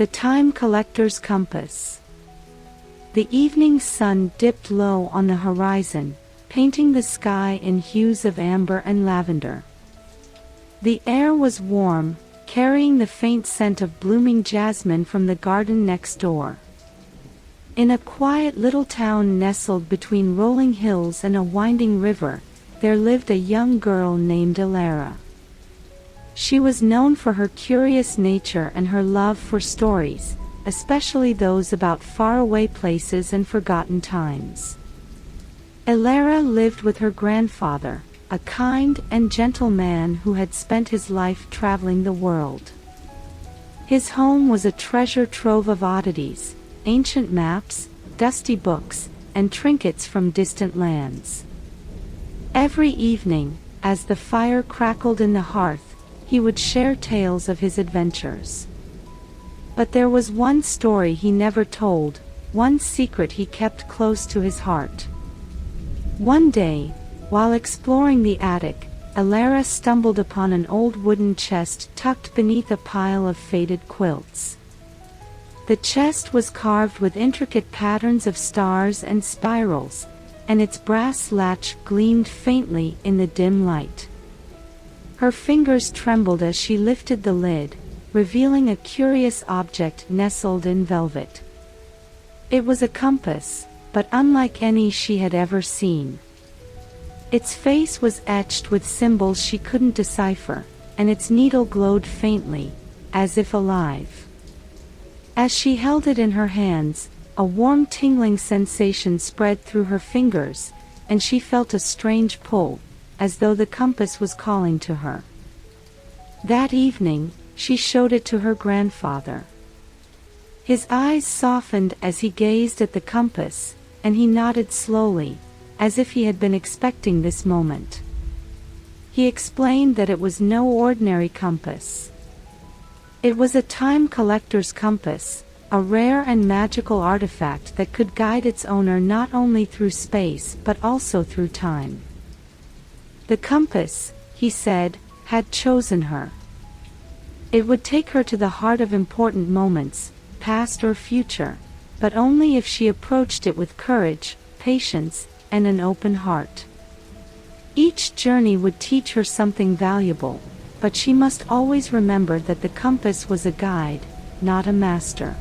The Time Collector's Compass. The evening sun dipped low on the horizon, painting the sky in hues of amber and lavender. The air was warm, carrying the faint scent of blooming jasmine from the garden next door. In a quiet little town nestled between rolling hills and a winding river, there lived a young girl named Elara. She was known for her curious nature and her love for stories, especially those about faraway places and forgotten times. Elara lived with her grandfather, a kind and gentle man who had spent his life traveling the world. His home was a treasure trove of oddities, ancient maps, dusty books, and trinkets from distant lands. Every evening, as the fire crackled in the hearth, he would share tales of his adventures. But there was one story he never told, one secret he kept close to his heart. One day, while exploring the attic, Elara stumbled upon an old wooden chest tucked beneath a pile of faded quilts. The chest was carved with intricate patterns of stars and spirals, and its brass latch gleamed faintly in the dim light. Her fingers trembled as she lifted the lid, revealing a curious object nestled in velvet. It was a compass, but unlike any she had ever seen. Its face was etched with symbols she couldn't decipher, and its needle glowed faintly, as if alive. As she held it in her hands, a warm tingling sensation spread through her fingers, and she felt a strange pull, as though the compass was calling to her. That evening, she showed it to her grandfather. His eyes softened as he gazed at the compass, and he nodded slowly, as if he had been expecting this moment. He explained that it was no ordinary compass. It was a time collector's compass, a rare and magical artifact that could guide its owner not only through space but also through time. The compass, he said, had chosen her. It would take her to the heart of important moments, past or future, but only if she approached it with courage, patience, and an open heart. Each journey would teach her something valuable, but she must always remember that the compass was a guide, not a master.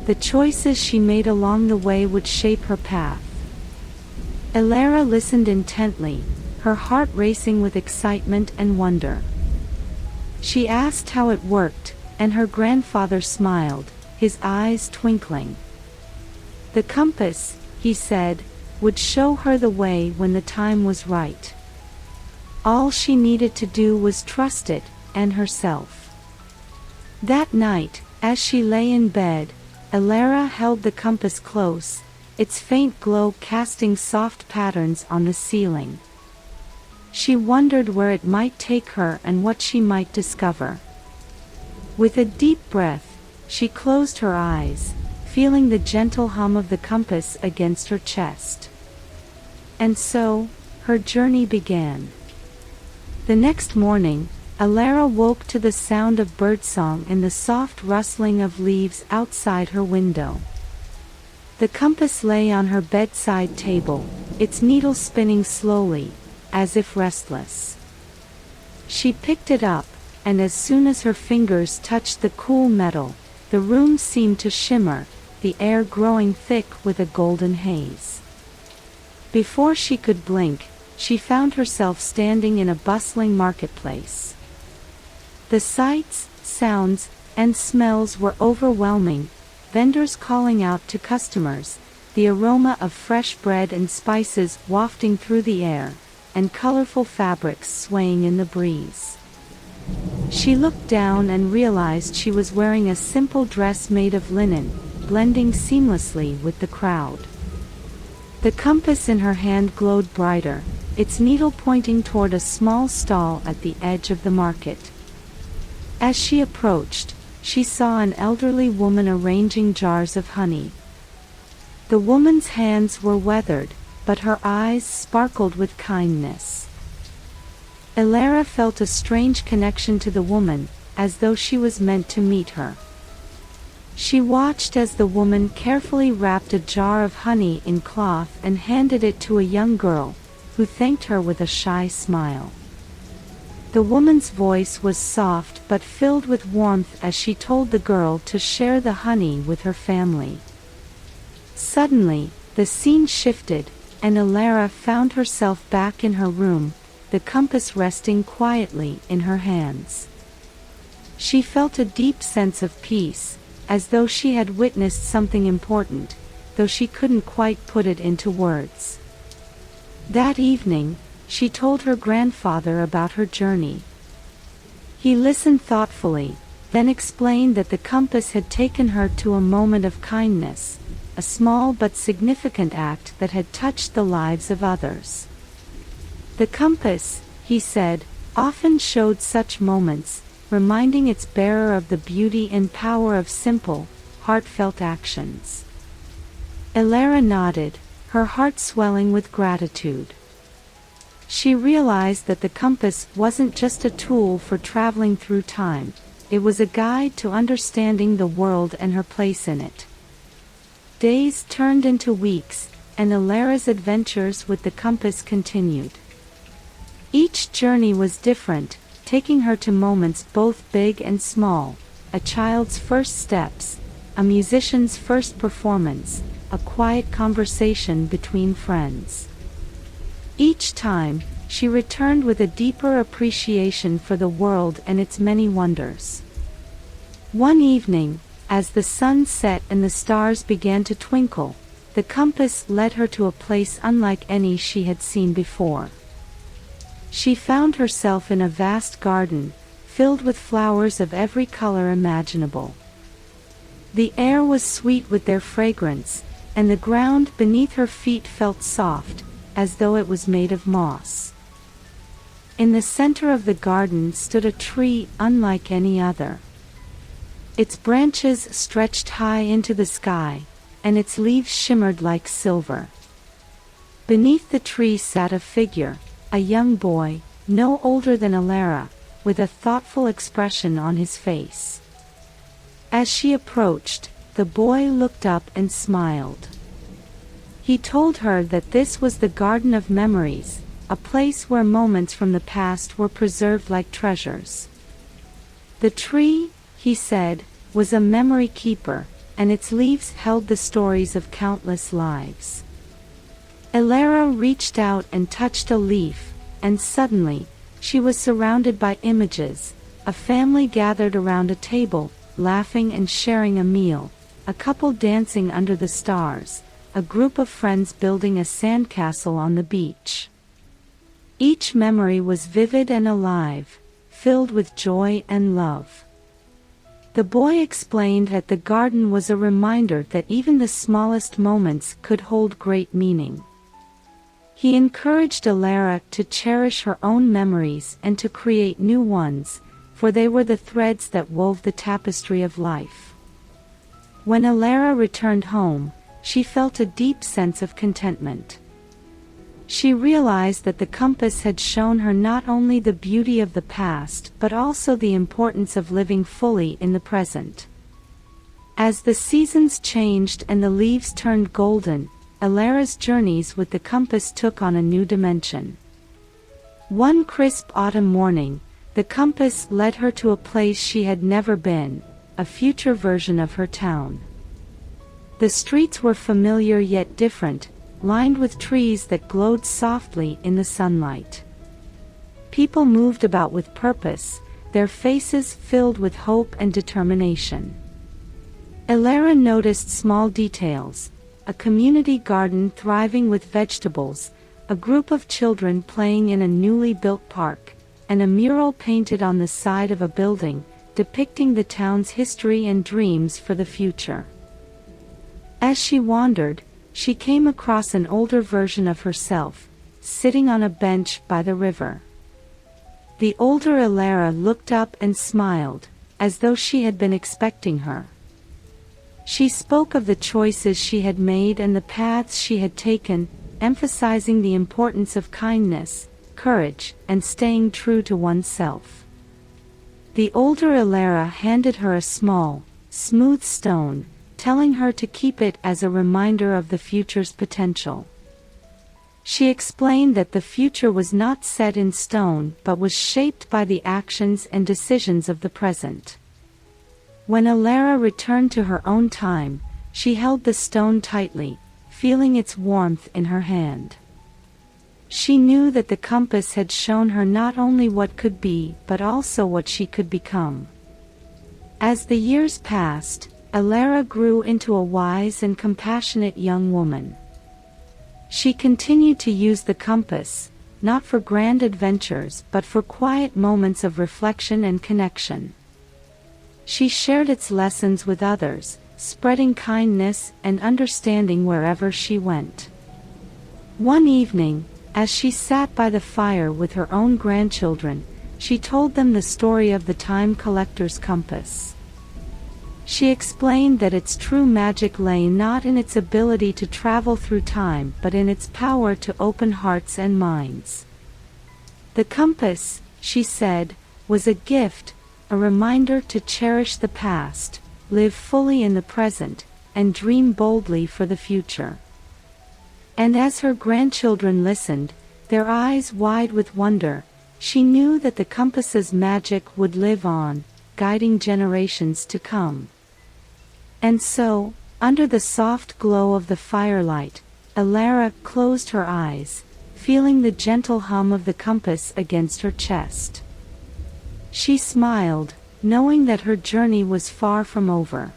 The choices she made along the way would shape her path. Elara listened intently, her heart racing with excitement and wonder. She asked how it worked, and her grandfather smiled, his eyes twinkling. The compass, he said, would show her the way when the time was right. All she needed to do was trust it, and herself. That night, as she lay in bed, Elara held the compass close, its faint glow casting soft patterns on the ceiling. She wondered where it might take her and what she might discover. With a deep breath, she closed her eyes, feeling the gentle hum of the compass against her chest. And so, her journey began. The next morning, Elara woke to the sound of birdsong and the soft rustling of leaves outside her window. The compass lay on her bedside table, its needle spinning slowly, as if restless. She picked it up, and as soon as her fingers touched the cool metal, the room seemed to shimmer, the air growing thick with a golden haze. Before she could blink, she found herself standing in a bustling marketplace. The sights, sounds, and smells were overwhelming, vendors calling out to customers, the aroma of fresh bread and spices wafting through the air, and colorful fabrics swaying in the breeze. She looked down and realized she was wearing a simple dress made of linen, blending seamlessly with the crowd. The compass in her hand glowed brighter, its needle pointing toward a small stall at the edge of the market. As she approached, she saw an elderly woman arranging jars of honey. The woman's hands were weathered, but her eyes sparkled with kindness. Elara felt a strange connection to the woman, as though she was meant to meet her. She watched as the woman carefully wrapped a jar of honey in cloth and handed it to a young girl, who thanked her with a shy smile. The woman's voice was soft but filled with warmth as she told the girl to share the honey with her family. Suddenly, the scene shifted, and Alara found herself back in her room, the compass resting quietly in her hands. She felt a deep sense of peace, as though she had witnessed something important, though she couldn't quite put it into words. That evening, she told her grandfather about her journey. He listened thoughtfully, then explained that the compass had taken her to a moment of kindness, a small but significant act that had touched the lives of others. The compass, he said, often showed such moments, reminding its bearer of the beauty and power of simple, heartfelt actions. Alara nodded, her heart swelling with gratitude. She realized that the compass wasn't just a tool for traveling through time, it was a guide to understanding the world and her place in it. Days turned into weeks, and Alara's adventures with the compass continued. Each journey was different, taking her to moments both big and small, a child's first steps, a musician's first performance, a quiet conversation between friends. Each time, she returned with a deeper appreciation for the world and its many wonders. One evening, as the sun set and the stars began to twinkle, the compass led her to a place unlike any she had seen before. She found herself in a vast garden, filled with flowers of every color imaginable. The air was sweet with their fragrance, and the ground beneath her feet felt soft, as though it was made of moss. In the center of the garden stood a tree unlike any other. Its branches stretched high into the sky, and its leaves shimmered like silver. Beneath the tree sat a figure, a young boy, no older than Alara, with a thoughtful expression on his face. As she approached, the boy looked up and smiled. He told her that this was the Garden of Memories, a place where moments from the past were preserved like treasures. The tree, he said, was a memory keeper, and its leaves held the stories of countless lives. Alara reached out and touched a leaf, and suddenly, she was surrounded by images, a family gathered around a table, laughing and sharing a meal, a couple dancing under the stars, a group of friends building a sandcastle on the beach. Each memory was vivid and alive, filled with joy and love. The boy explained that the garden was a reminder that even the smallest moments could hold great meaning. He encouraged Alara to cherish her own memories and to create new ones, for they were the threads that wove the tapestry of life. When Alara returned home, she felt a deep sense of contentment. She realized that the compass had shown her not only the beauty of the past but also the importance of living fully in the present. As the seasons changed and the leaves turned golden, Alara's journeys with the compass took on a new dimension. One crisp autumn morning, the compass led her to a place she had never been, a future version of her town. The streets were familiar yet different, lined with trees that glowed softly in the sunlight. People moved about with purpose, their faces filled with hope and determination. Alara noticed small details, a community garden thriving with vegetables, a group of children playing in a newly built park, and a mural painted on the side of a building, depicting the town's history and dreams for the future. As she wandered, she came across an older version of herself, sitting on a bench by the river. The older Alara looked up and smiled, as though she had been expecting her. She spoke of the choices she had made and the paths she had taken, emphasizing the importance of kindness, courage, and staying true to oneself. The older Alara handed her a small, smooth stone, telling her to keep it as a reminder of the future's potential. She explained that the future was not set in stone but was shaped by the actions and decisions of the present. When Alara returned to her own time, she held the stone tightly, feeling its warmth in her hand. She knew that the compass had shown her not only what could be but also what she could become. As the years passed, Alara grew into a wise and compassionate young woman. She continued to use the compass, not for grand adventures but for quiet moments of reflection and connection. She shared its lessons with others, spreading kindness and understanding wherever she went. One evening, as she sat by the fire with her own grandchildren, she told them the story of the time collector's compass. She explained that its true magic lay not in its ability to travel through time but in its power to open hearts and minds. The compass, she said, was a gift, a reminder to cherish the past, live fully in the present, and dream boldly for the future. And as her grandchildren listened, their eyes wide with wonder, she knew that the compass's magic would live on, guiding generations to come. And so, under the soft glow of the firelight, Alara closed her eyes, feeling the gentle hum of the compass against her chest. She smiled, knowing that her journey was far from over.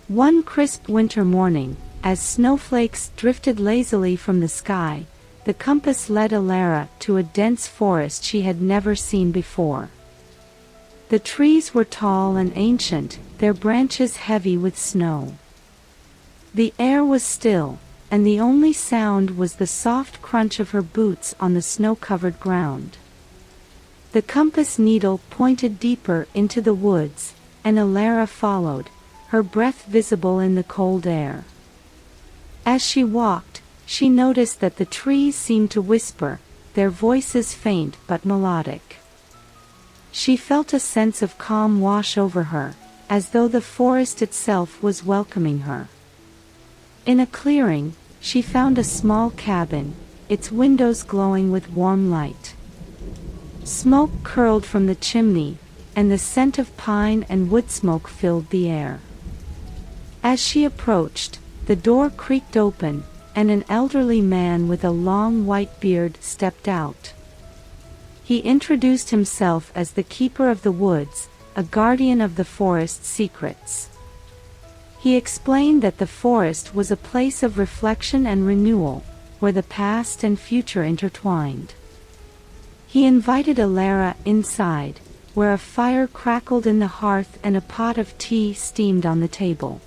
One crisp winter morning, as snowflakes drifted lazily from the sky, the compass led Alara to a dense forest she had never seen before. The trees were tall and ancient, their branches heavy with snow. The air was still, and the only sound was the soft crunch of her boots on the snow-covered ground. The compass needle pointed deeper into the woods, and Alara followed, her breath visible in the cold air. As she walked, she noticed that the trees seemed to whisper, their voices faint but melodic. She felt a sense of calm wash over her, as though the forest itself was welcoming her. In a clearing, she found a small cabin, its windows glowing with warm light. Smoke curled from the chimney, and the scent of pine and wood smoke filled the air. As she approached, the door creaked open, and an elderly man with a long white beard stepped out. He introduced himself as the keeper of the woods, a guardian of the forest's secrets. He explained that the forest was a place of reflection and renewal, where the past and future intertwined. He invited Alara inside, where a fire crackled in the hearth and a pot of tea steamed on the table.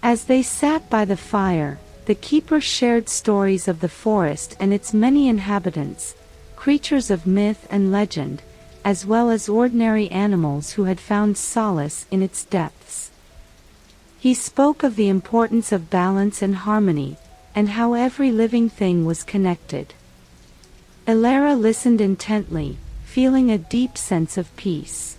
As they sat by the fire, the keeper shared stories of the forest and its many inhabitants, creatures of myth and legend, as well as ordinary animals who had found solace in its depths. He spoke of the importance of balance and harmony, and how every living thing was connected. Alara listened intently, feeling a deep sense of peace.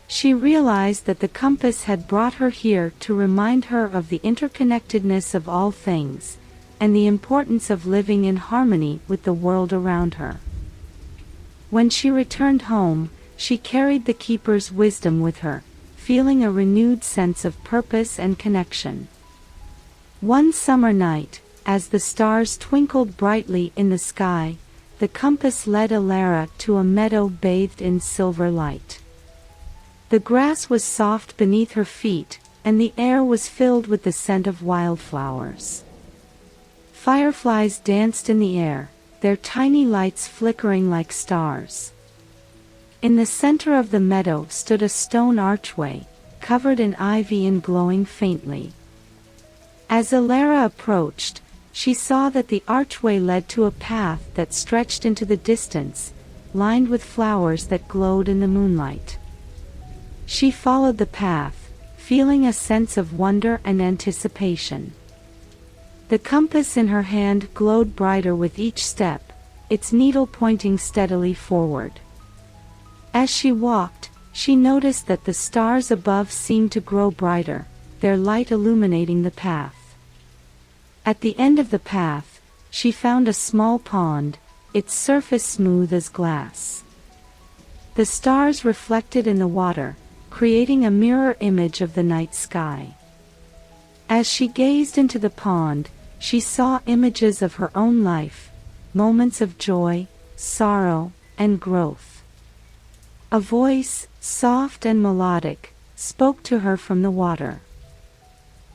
She realized that the compass had brought her here to remind her of the interconnectedness of all things, and the importance of living in harmony with the world around her. When she returned home, she carried the keeper's wisdom with her, feeling a renewed sense of purpose and connection. One summer night, as the stars twinkled brightly in the sky, the compass led Alara to a meadow bathed in silver light. The grass was soft beneath her feet, and the air was filled with the scent of wildflowers. Fireflies danced in the air, their tiny lights flickering like stars. In the center of the meadow stood a stone archway, covered in ivy and glowing faintly. As Alara approached, she saw that the archway led to a path that stretched into the distance, lined with flowers that glowed in the moonlight. She followed the path, feeling a sense of wonder and anticipation. The compass in her hand glowed brighter with each step, its needle pointing steadily forward. As she walked, she noticed that the stars above seemed to grow brighter, their light illuminating the path. At the end of the path, she found a small pond, its surface smooth as glass. The stars reflected in the water, creating a mirror image of the night sky. As she gazed into the pond, she saw images of her own life, moments of joy, sorrow, and growth. A voice, soft and melodic, spoke to her from the water.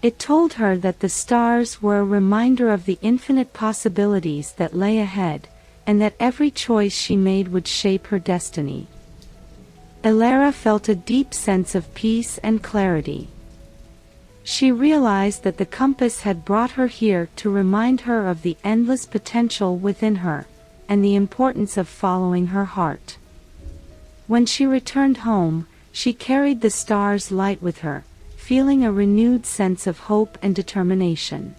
It told her that the stars were a reminder of the infinite possibilities that lay ahead, and that every choice she made would shape her destiny. Elara felt a deep sense of peace and clarity. She realized that the compass had brought her here to remind her of the endless potential within her, and the importance of following her heart. When she returned home, she carried the stars' light with her, feeling a renewed sense of hope and determination.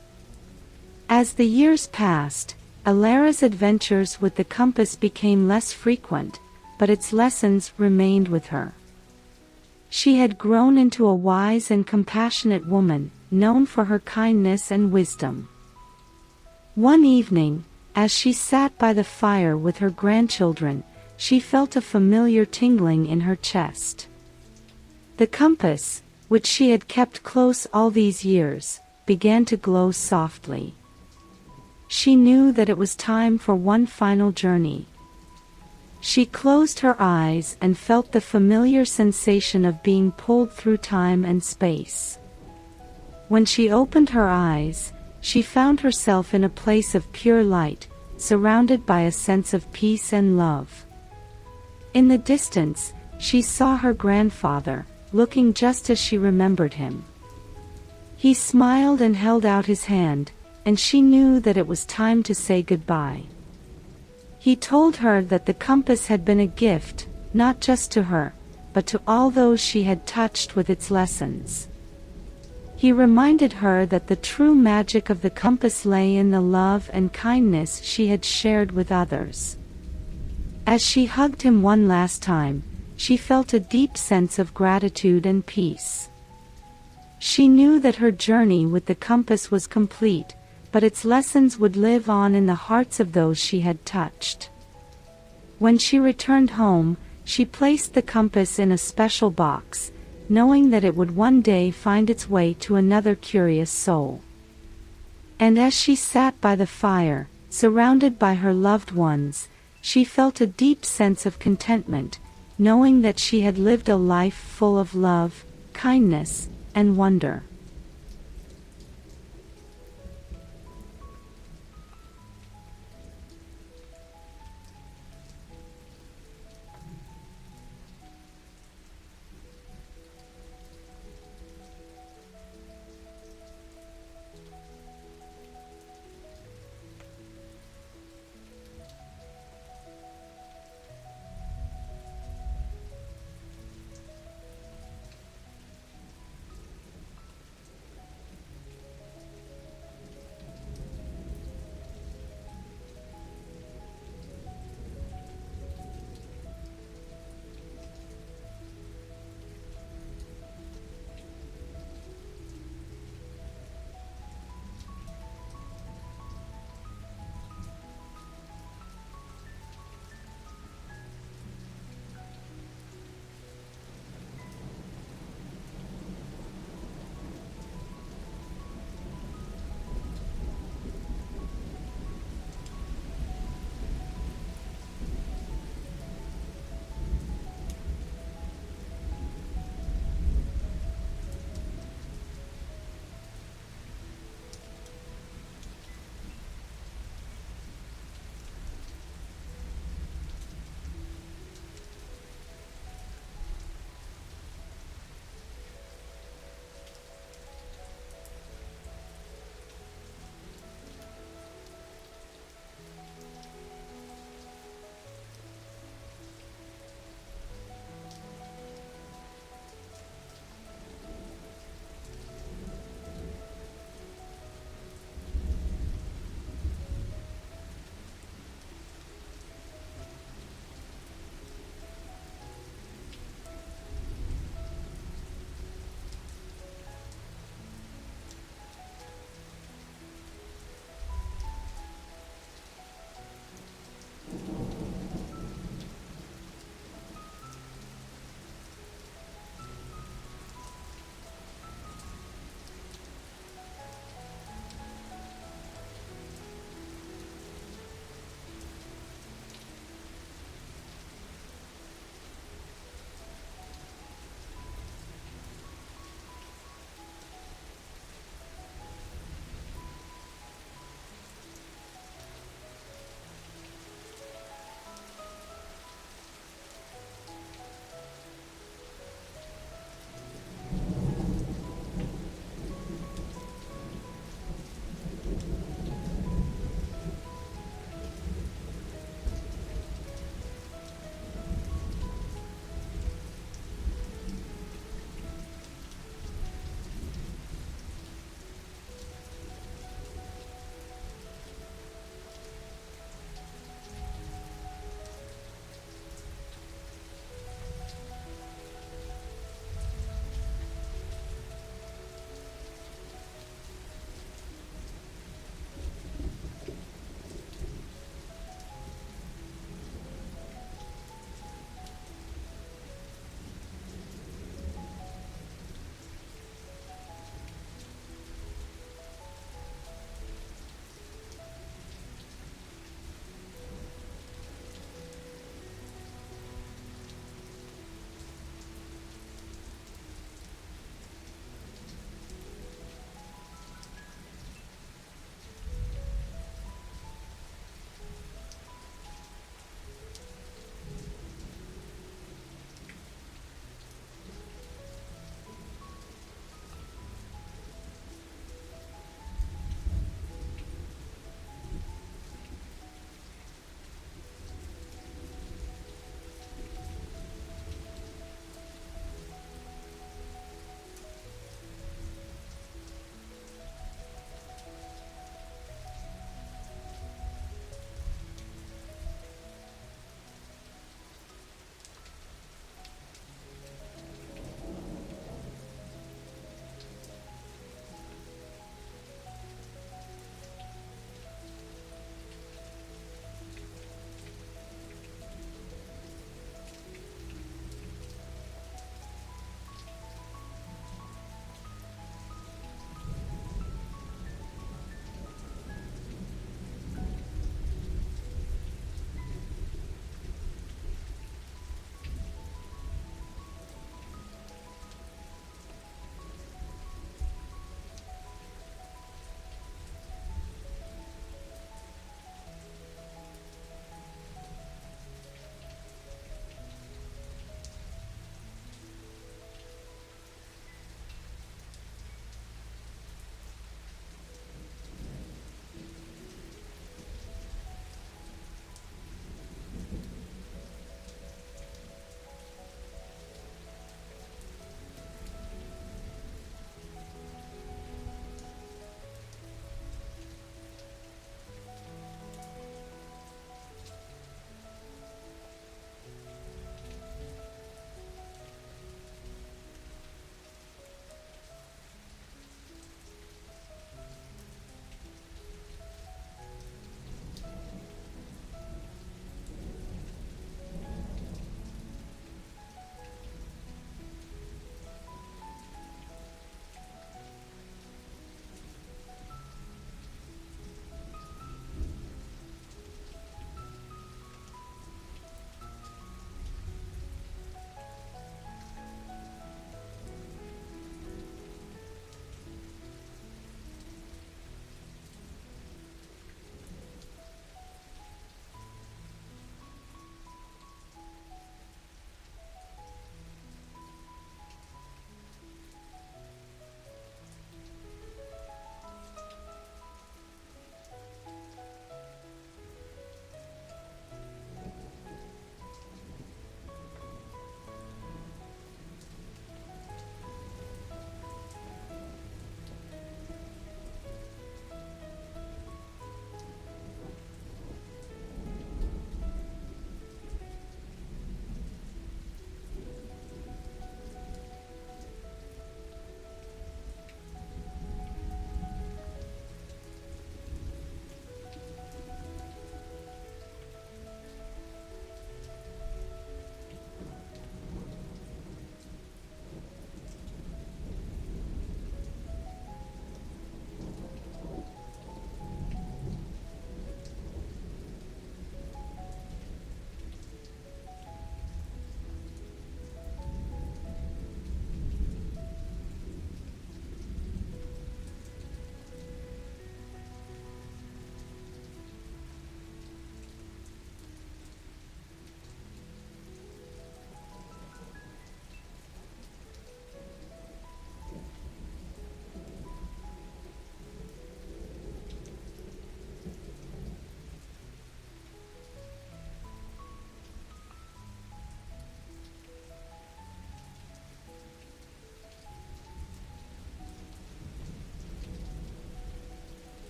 As the years passed, Elara's adventures with the compass became less frequent, but its lessons remained with her. She had grown into a wise and compassionate woman, known for her kindness and wisdom. One evening, as she sat by the fire with her grandchildren, she felt a familiar tingling in her chest. The compass, which she had kept close all these years, began to glow softly. She knew that it was time for one final journey. She closed her eyes and felt the familiar sensation of being pulled through time and space. When she opened her eyes, she found herself in a place of pure light, surrounded by a sense of peace and love. In the distance, she saw her grandfather, looking just as she remembered him. He smiled and held out his hand, and she knew that it was time to say goodbye. He told her that the compass had been a gift, not just to her, but to all those she had touched with its lessons. He reminded her that the true magic of the compass lay in the love and kindness she had shared with others. As she hugged him one last time, she felt a deep sense of gratitude and peace. She knew that her journey with the compass was complete, but its lessons would live on in the hearts of those she had touched. When she returned home, she placed the compass in a special box, knowing that it would one day find its way to another curious soul. And as she sat by the fire, surrounded by her loved ones, she felt a deep sense of contentment, knowing that she had lived a life full of love, kindness, and wonder.